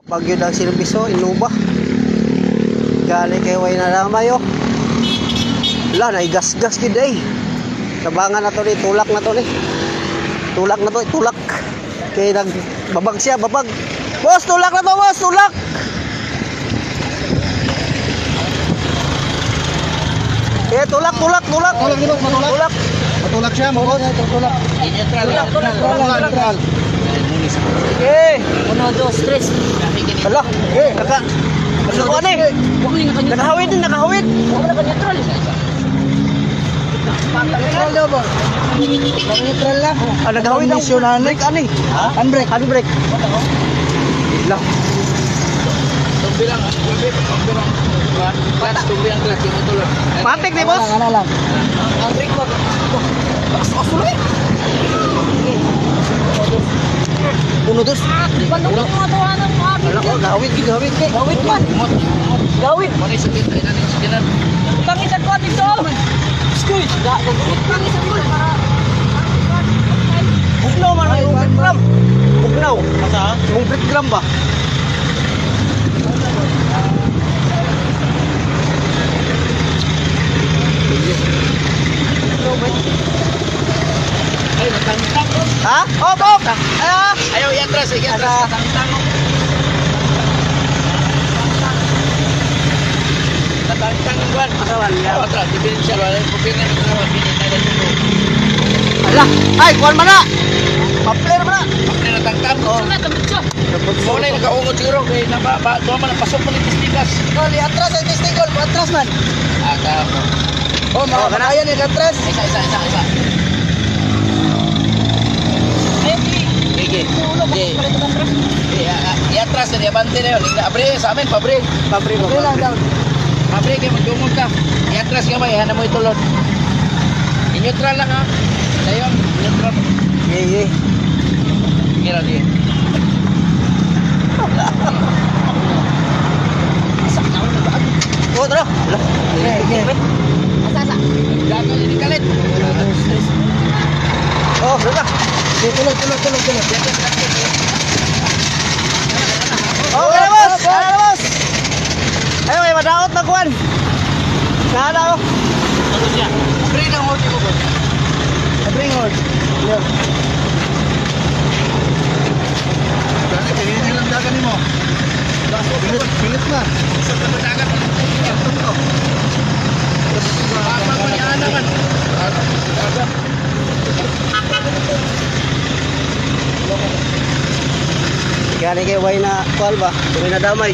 Bagyo ng serbiso, Innova. Gali kay way na ramay oh. Wala, naigas-gas gid eh. Tabangan na to ni, tulak na to ni. Tulak na to, tulak. Kay nagbabag siya, babag. Boss, tulak na to, boss, tulak. Eh, tulak. Tulak. Matulak siya, mo. Matulak. Tulak. Eh, 1, 2, 3. ala. Eh, Ano ni? Nakahawid din, nakahawid. Wala ka neutral. Neutral daw ba? Neutral lang. Ah, nakahawid ang brake ani. Handbrake. Handbrake. Lang. Tumbilang, clutch, tumbilang clutch, yung motor. Matik ni boss. Ano lang. Ang brake mo. Asuloy. Uno dos. Bandong mo mga tawanan mo. Ala ko, gawid gid. Gawid man. Gawid. Ano yung sakit? Ay, nanin sa ginan. Pangisan ko dito. Skuy. Pangisan ko. Bugnaw man may gram. Bugnaw. Asa? Gram ba? Ay, natangtang. Ha? Op. Ah. Ayaw, iatras, iatras. Natangtang. Natangtang ang buwan. Asawan Ayaw, ya. atras. Diferensyal. Wala yung kupingan. Pinit na yan. Ala, ay kuan man na. Mapler man na. Pag na natangtang. Sana damit siya. Mo na yung nakaungod siguro. Kaya tuwa man ang pasok mo ng testigas. Kali atras ang testicle, atras man. Ata ako. Oh, mga kanayan ni atras. Isa. Sige. Iatras na diabante na yun. Abre, sa amin, pabre. Pabre mo. Okay lang daw. Pabre, kayo magdungog ka. Iatras ka ba, ihanan mo itulod. I-neutral lang ha. Dayon, neutral. Ye. Kira di. Oh, tara. Ala. Asa. Gagal ini kalit. Oh, tara. Tulog. Oh, kaya boss. Kaya boss. Ayo, may madaot na kuan. Nada oh. Ano siya? Abre lang ho, di mo ba? Bring hold. Yeah. Dali, pinili lang dagan ni mo. Bilis na. Sa dagat. Apa mo ni ana man? Gani kay way na kuan ba? Tuloy na damay.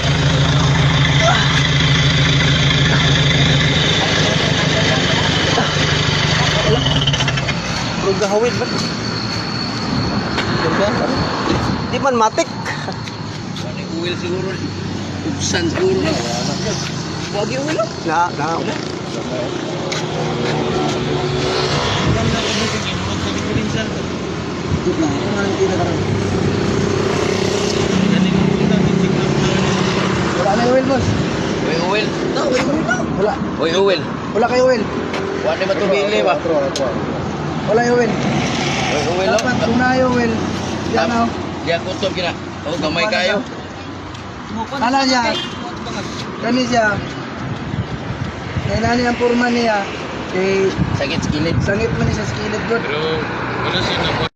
Rug gahawid ba? Di man matik. Ano uwil siguro? Ubsan siguro na. Wag yung uwil. Na. Wala na yung oil, boss. Uy, uwil. Wala. Uy, uwil. Wala kayo oil. Wala na matubili ba? Wala yung oil. Uy, uwil. Dapat una yung oil. Yan o. Diyan kutob kina. Oh, gamay kayo. Ano niya? Kani siya. Nani ang purma niya. Eh, Sakit skillet. sangit man niya sa skillet good. Pero wala siya na